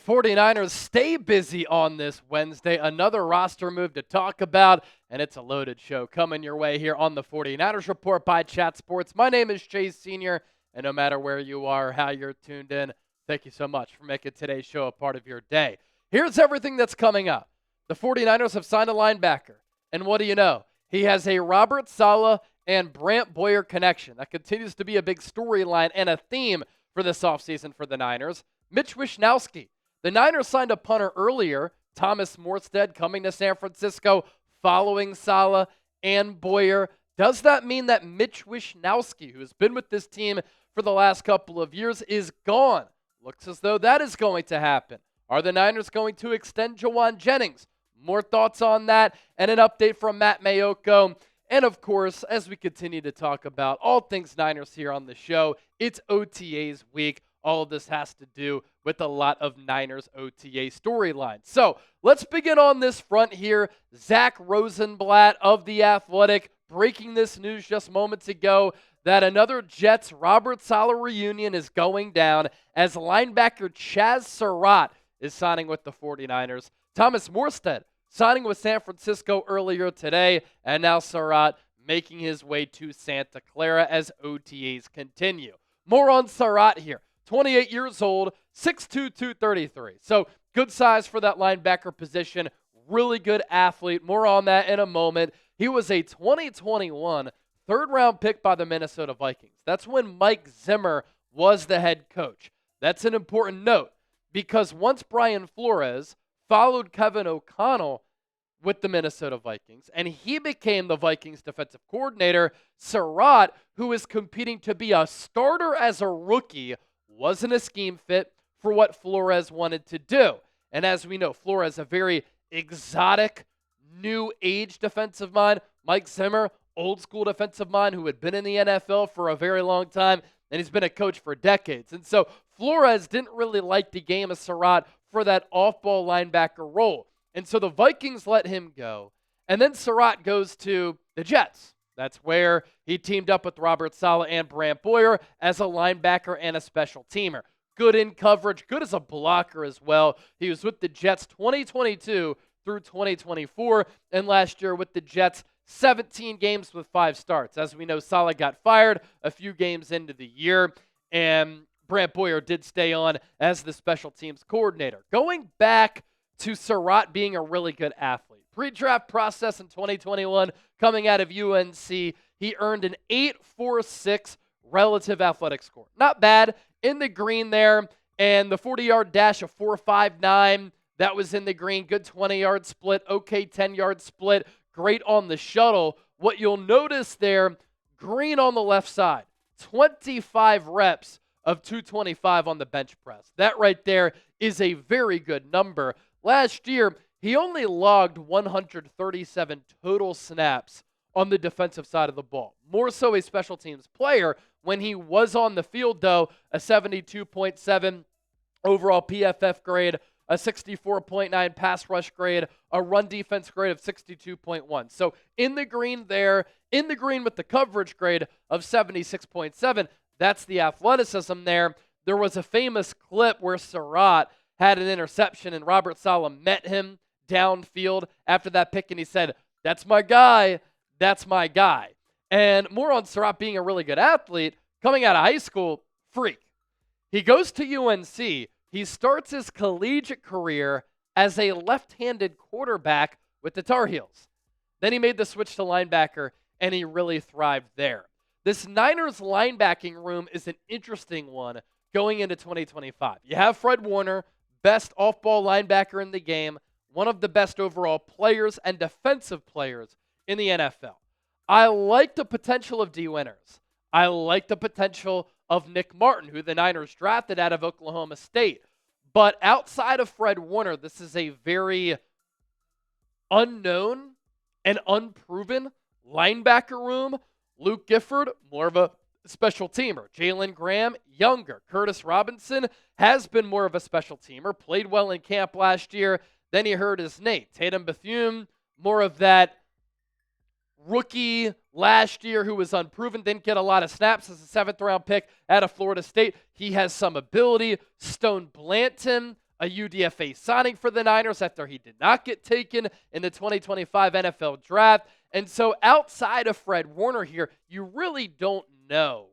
49ers stay busy on this Wednesday. Another roster move to talk about, and it's a loaded show coming your way here on the 49ers Report by Chat Sports. My name is Chase Sr., and no matter where you are or how you're tuned in, thank you so much for making today's show a part of your day. Here's everything that's coming up. The 49ers have signed a linebacker, and what do you know? He has a Robert Saleh and Brant Boyer connection. That continues to be a big storyline and a theme for this offseason for the Niners. Mitch Wishnowsky. The Niners signed a punter earlier, Thomas Morstead, coming to San Francisco following Saleh and Boyer. Does that mean that Mitch Wishnowsky, who has been with this team for the last couple of years, is gone? Looks as though that is going to happen. Are the Niners going to extend Jauan Jennings? More thoughts on that and an update from Matt Mayoko. And, of course, as we continue to talk about all things Niners here on the show, it's OTAs week. All of this has to do with a lot of Niners OTA storylines. So let's begin on this front here. Zach Rosenblatt of The Athletic breaking this news just moments ago that another Jets Robert Saleh reunion is going down as linebacker Chazz Surratt is signing with the 49ers. Thomas Morstead signing with San Francisco earlier today, and now Surratt making his way to Santa Clara as OTAs continue. More on Surratt here. 28 years old, 6'2", 233. So good size for that linebacker position. Really good athlete. More on that in a moment. He was a 2021 third-round pick by the Minnesota Vikings. That's when Mike Zimmer was the head coach. That's an important note because once Brian Flores followed Kevin O'Connell with the Minnesota Vikings, and he became the Vikings defensive coordinator, Surratt, who is competing to be a starter as a rookie, wasn't a scheme fit for what Flores wanted to do. And as we know, Flores, a very exotic, new age defensive mind. Mike Zimmer, old school defensive mind who had been in the NFL for a very long time, and he's been a coach for decades. And so Flores didn't really like the game of Surratt for that off-ball linebacker role. And so the Vikings let him go. And then Surratt goes to the Jets. That's where he teamed up with Robert Saleh and Brant Boyer as a linebacker and a special teamer. Good in coverage, good as a blocker as well. He was with the Jets 2022 through 2024, and last year with the Jets, 17 games with 5 starts. As we know, Saleh got fired a few games into the year, and Brant Boyer did stay on as the special teams coordinator. Going back to Surratt being a really good athlete. Pre-draft process in 2021, coming out of UNC, he earned an 8.46 relative athletic score. Not bad, in the green there, and the 40-yard dash of 4.59, that was in the green. Good 20-yard split, okay 10-yard split, great on the shuttle. What you'll notice there, green on the left side, 25 reps of 225 on the bench press. That right there is a very good number. Last year, he only logged 137 total snaps on the defensive side of the ball. More so a special teams player. When he was on the field, though, a 72.7 overall PFF grade, a 64.9 pass rush grade, a run defense grade of 62.1. So in the green there, in the green with the coverage grade of 76.7, that's the athleticism there. There was a famous clip where Surratt had an interception and Robert Saleh met him downfield after that pick, and he said, "That's my guy, that's my guy." And more on Surratt being a really good athlete, coming out of high school, freak. He goes to UNC. He starts his collegiate career as a left-handed quarterback with the Tar Heels. Then he made the switch to linebacker, and he really thrived there. This Niners linebacking room is an interesting one going into 2025. You have Fred Warner, best off-ball linebacker in the game, one of the best overall players and defensive players in the NFL. I like the potential of D. Winters. I like the potential of Nick Martin, who the Niners drafted out of Oklahoma State. But outside of Fred Warner, this is a very unknown and unproven linebacker room. Luke Gifford, more of a special teamer. Jalen Graham, younger. Curtis Robinson has been more of a special teamer, played well in camp last year. Then he hurt his knee. Tatum Bethune, more of that rookie last year who was unproven, didn't get a lot of snaps as a 7th-round pick out of Florida State. He has some ability. Stone Blanton, a UDFA signing for the Niners after he did not get taken in the 2025 NFL Draft. And so outside of Fred Warner here, you really don't know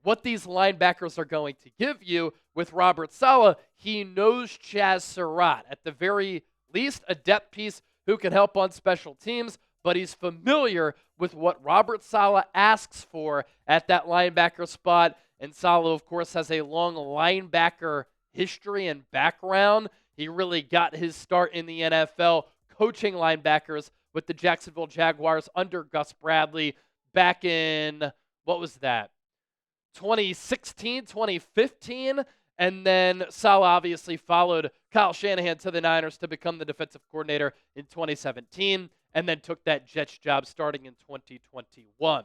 what these linebackers are going to give you. With Robert Saleh, he knows Chazz Surratt, at the very least a depth piece who can help on special teams, but he's familiar with what Robert Saleh asks for at that linebacker spot. And Saleh, of course, has a long linebacker history and background. He really got his start in the NFL coaching linebackers with the Jacksonville Jaguars under Gus Bradley back in, 2016, 2015. And then Saleh obviously followed Kyle Shanahan to the Niners to become the defensive coordinator in 2017, and then took that Jets job starting in 2021.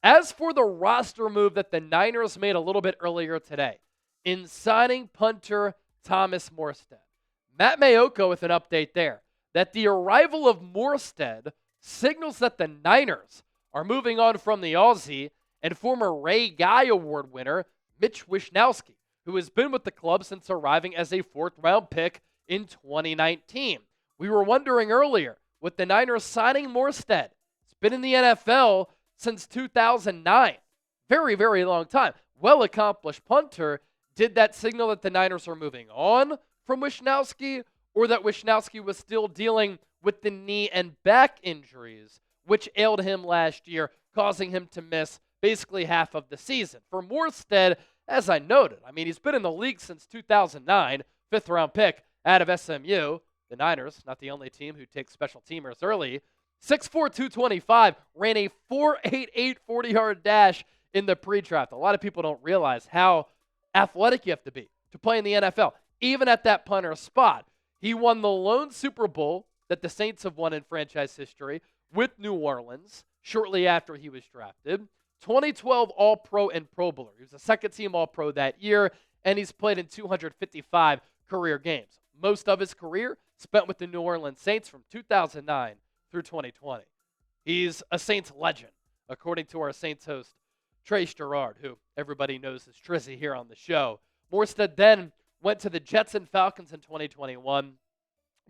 As for the roster move that the Niners made a little bit earlier today, in signing punter Thomas Morstead, Matt Mayoko with an update there, that the arrival of Morstead signals that the Niners are moving on from the Aussie and former Ray Guy Award winner Mitch Wishnowsky, who has been with the club since arriving as a fourth-round pick in 2019. We were wondering earlier, with the Niners signing Morstead, he's been in the NFL since 2009. Very, very long time. Well-accomplished punter. Did that signal that the Niners are moving on from Wishnowsky, or that Wishnowsky was still dealing with the knee and back injuries, which ailed him last year, causing him to miss basically half of the season? For Morstead, as I noted, he's been in the league since 2009, fifth-round pick out of SMU. The Niners, not the only team who takes special teamers early. 6'4", 225, ran a 4.88 40-yard dash in the pre-draft. A lot of people don't realize how athletic you have to be to play in the NFL, even at that punter spot. He won the lone Super Bowl that the Saints have won in franchise history with New Orleans shortly after he was drafted. 2012 All-Pro and Pro Bowler. He was a second-team All-Pro that year, and he's played in 255 career games. Most of his career spent with the New Orleans Saints from 2009 through 2020. He's a Saints legend, according to our Saints host, Trace Gerard, who everybody knows as Trizzy here on the show. Morstead then went to the Jets and Falcons in 2021,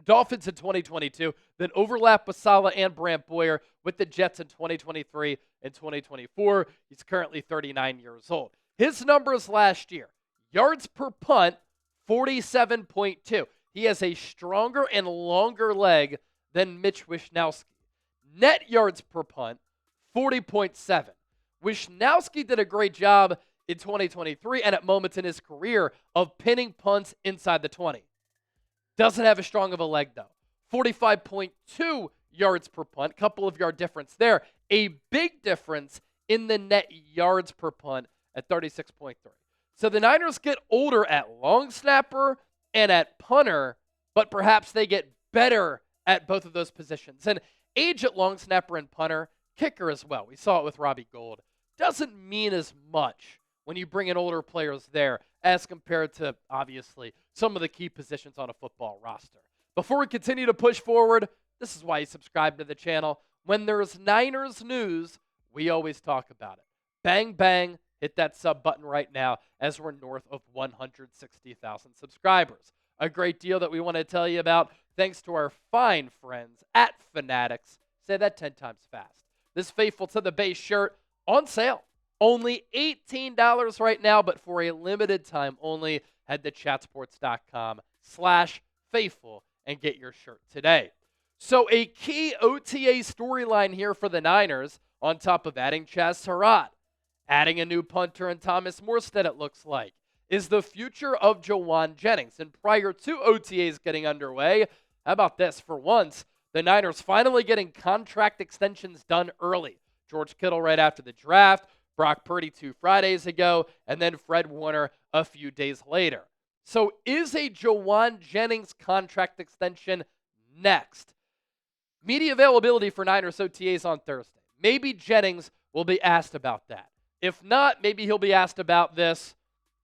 Dolphins in 2022, then overlapped with Saleh and Brant with the Jets in 2023 and 2024. He's currently 39 years old. His numbers last year, yards per punt, 47.2. He has a stronger and longer leg than Mitch Wishnowsky. Net yards per punt, 40.7. Wishnowsky did a great job in 2023 and at moments in his career of pinning punts inside the 20. Doesn't have as strong of a leg, though. 45.2 yards per punt, couple of yard difference there. A big difference in the net yards per punt at 36.3. So the Niners get older at long snapper and at punter, but perhaps they get better at both of those positions. And age at long snapper and punter, kicker as well. We saw it with Robbie Gould. Doesn't mean as much when you bring in older players there as compared to, obviously, some of the key positions on a football roster. Before we continue to push forward, this is why you subscribe to the channel. When there's Niners news, we always talk about it. Bang, bang, hit that sub button right now as we're north of 160,000 subscribers. A great deal that we want to tell you about thanks to our fine friends at Fanatics. Say that 10 times fast. This Faithful to the Base shirt on sale. Only $18 right now, but for a limited time only, head to chatsports.com/faithful and get your shirt today. So a key OTA storyline here for the Niners, on top of adding Chazz Surratt, adding a new punter in Thomas Morstead, it looks like, is the future of Jauan Jennings. And prior to OTAs getting underway, how about this? For once, the Niners finally getting contract extensions done early. George Kittle right after the draft, Brock Purdy 2 Fridays ago, and then Fred Warner a few days later. So is a Jauan Jennings contract extension next? Media availability for Niners OTAs on Thursday. Maybe Jennings will be asked about that. If not, maybe he'll be asked about this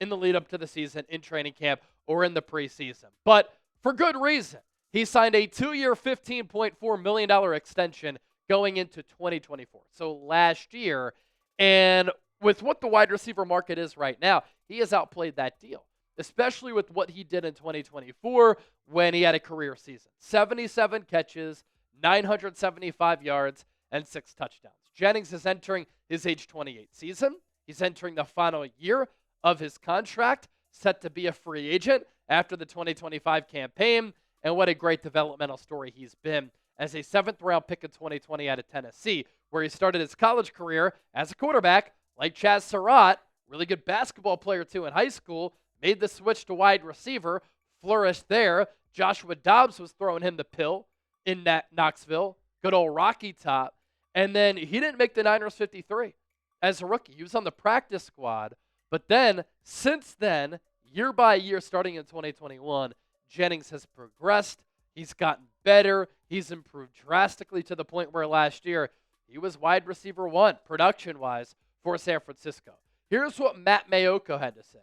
in the lead up to the season, in training camp, or in the preseason. But for good reason. He signed a 2-year, $15.4 million extension going into 2024. So last year, and with what the wide receiver market is right now, he has outplayed that deal. especially with what he did in 2024 when he had a career season. 77 catches, 975 yards, and 6 touchdowns. Jennings is entering his age 28 season. He's entering the final year of his contract, set to be a free agent after the 2025 campaign. And what a great developmental story he's been as a 7th-round pick in 2020 out of Tennessee, where he started his college career as a quarterback like Chazz Surratt, really good basketball player too in high school, made the switch to wide receiver, flourished there. Joshua Dobbs was throwing him the pill in Knoxville, good old Rocky Top. And then he didn't make the Niners 53 as a rookie. He was on the practice squad. But then, since then, year by year, starting in 2021, Jennings has progressed. He's gotten better. He's improved drastically to the point where last year he was wide receiver 1, production-wise, for San Francisco. Here's what Matt Mayoko had to say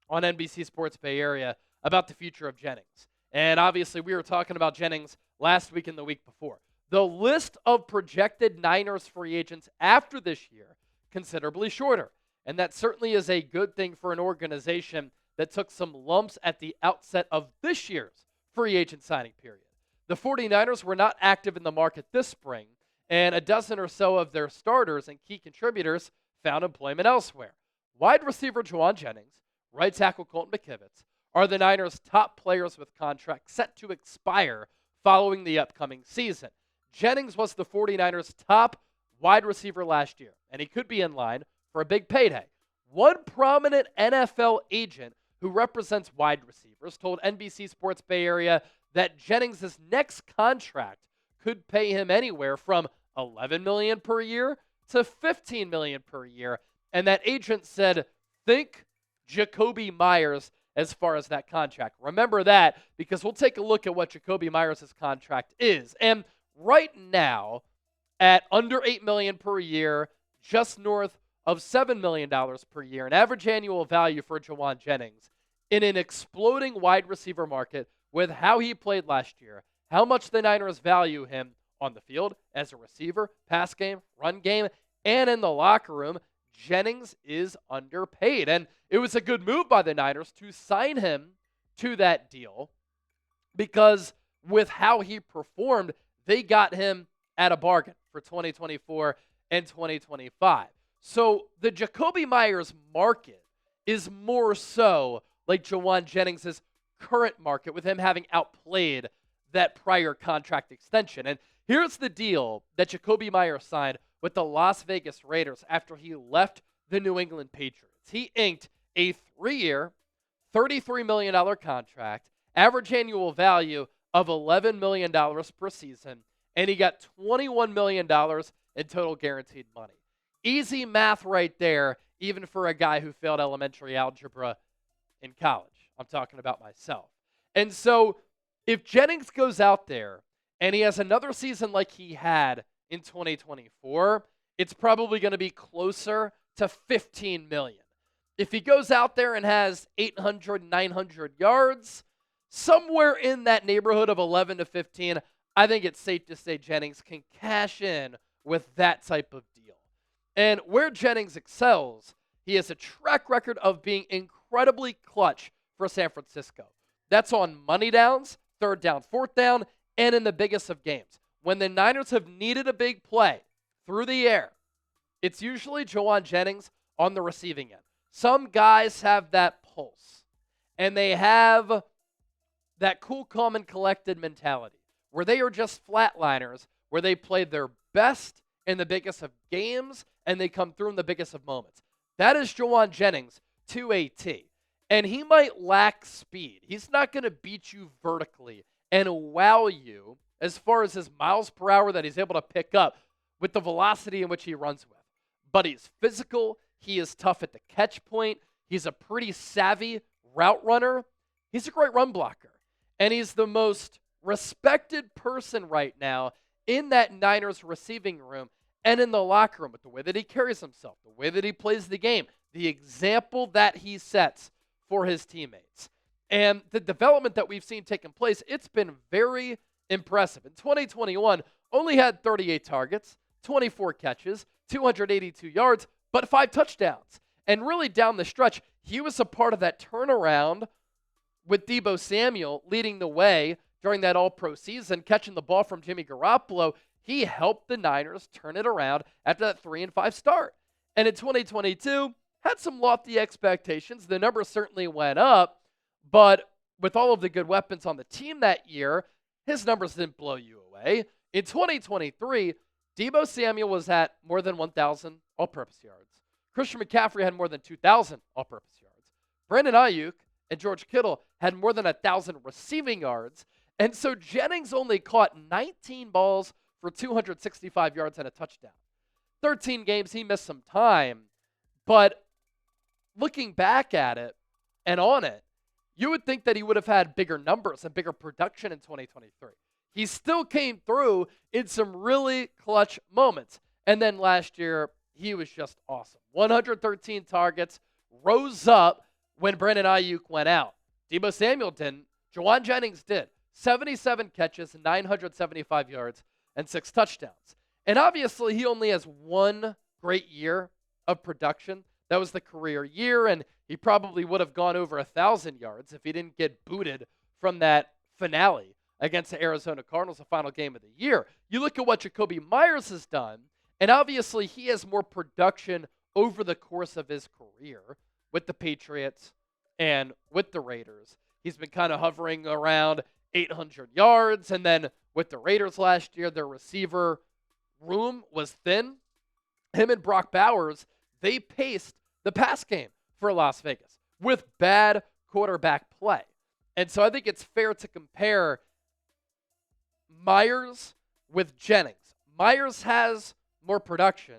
on NBC Sports Bay Area about the future of Jennings. And obviously, we were talking about Jennings last week and the week before. The list of projected Niners free agents after this year, considerably shorter. And that certainly is a good thing for an organization that took some lumps at the outset of this year's free agent signing period. The 49ers were not active in the market this spring, and a dozen or so of their starters and key contributors found employment elsewhere. Wide receiver Jauan Jennings, right tackle Colton McKivitz, are the Niners' top players with contracts set to expire following the upcoming season. Jennings was the 49ers' top wide receiver last year, and he could be in line for a big payday. One prominent NFL agent who represents wide receivers told NBC Sports Bay Area that Jennings' next contract could pay him anywhere from $11 million per year to $15 million per year. And that agent said, think Jakobi Meyers as far as that contract. Remember that, because we'll take a look at what Jakobi Meyers' contract is. And right now, at under $8 million per year, just north of $7 million per year, an average annual value for Jauan Jennings in an exploding wide receiver market with how he played last year, how much the Niners value him on the field as a receiver, pass game, run game, and in the locker room, Jennings is underpaid. And it was a good move by the Niners to sign him to that deal because with how he performed, they got him at a bargain for 2024 and 2025. So the Jakobi Meyers market is more so like Jauan Jennings' current market with him having outplayed that prior contract extension. And here's the deal that Jakobi Meyers signed with the Las Vegas Raiders after he left the New England Patriots. He inked a 3-year, $33 million contract, average annual value of $11 million per season, and he got $21 million in total guaranteed money. Easy math right there, even for a guy who failed elementary algebra in college. I'm talking about myself. And so if Jennings goes out there and he has another season like he had in 2024, it's probably going to be closer to $15 million. If he goes out there and has 800, 900 yards, somewhere in that neighborhood of 11 to 15, I think it's safe to say Jennings can cash in with that type of deal. And where Jennings excels, he has a track record of being incredibly clutch for San Francisco. That's on money downs, 3rd down, 4th down, and in the biggest of games. When the Niners have needed a big play through the air, it's usually Jauan Jennings on the receiving end. Some guys have that pulse, and they have that cool, calm, and collected mentality where they are just flatliners, where they play their best in the biggest of games, and they come through in the biggest of moments. That is Jauan Jennings to a T. And he might lack speed. He's not going to beat you vertically and wow you as far as his miles per hour that he's able to pick up with the velocity in which he runs with. But he's physical. He is tough at the catch point. He's a pretty savvy route runner. He's a great run blocker. And he's the most respected person right now in that Niners receiving room and in the locker room with the way that he carries himself, the way that he plays the game, the example that he sets for his teammates. And the development that we've seen taking place, it's been very impressive. In 2021, only had 38 targets, 24 catches, 282 yards, but 5 touchdowns. And really down the stretch, he was a part of that turnaround with Deebo Samuel leading the way during that all-pro season, catching the ball from Jimmy Garoppolo, he helped the Niners turn it around after that 3-5 start. And in 2022, had some lofty expectations. The numbers certainly went up, but with all of the good weapons on the team that year, his numbers didn't blow you away. In 2023, Deebo Samuel was at more than 1,000 all-purpose yards. Christian McCaffrey had more than 2,000 all-purpose yards. Brandon Ayuk and George Kittle had more than 1,000 receiving yards. And so Jennings only caught 19 balls for 265 yards and a touchdown. 13 games, he missed some time. But looking back at it and on it, you would think that he would have had bigger numbers and bigger production in 2023. He still came through in some really clutch moments. And then last year, he was just awesome. 113 targets, rose up when Brandon Ayuk went out. Deebo Samuel didn't. Jauan Jennings did. 77 catches, 975 yards, and 6 touchdowns. And obviously, he only has one great year of production. That was the career year, and he probably would have gone over 1,000 yards if he didn't get booted from that finale against the Arizona Cardinals, the final game of the year. You look at what Jakobi Meyers has done, and obviously he has more production over the course of his career with the Patriots and with the Raiders. He's been kind of hovering around 800 yards, and then with the Raiders last year, their receiver room was thin. Him and Brock Bowers, they paced the pass game for Las Vegas with bad quarterback play. And so I think it's fair to compare Meyers with Jennings. Meyers has more production.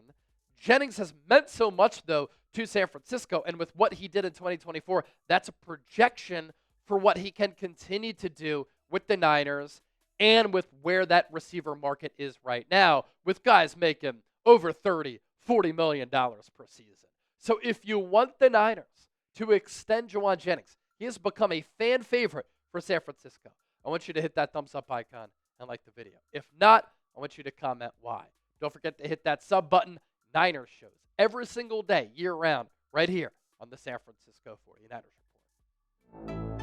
Jennings has meant so much, though, to San Francisco. And with what he did in 2024, that's a projection for what he can continue to do with the Niners and with where that receiver market is right now, with guys making over $30, $40 million per season. So if you want the Niners to extend Jauan Jennings, he has become a fan favorite for San Francisco. I want you to hit that thumbs up icon and like the video. If not, I want you to comment why. Don't forget to hit that sub button. Niners shows every single day, year round, right here on the San Francisco 49ers Report.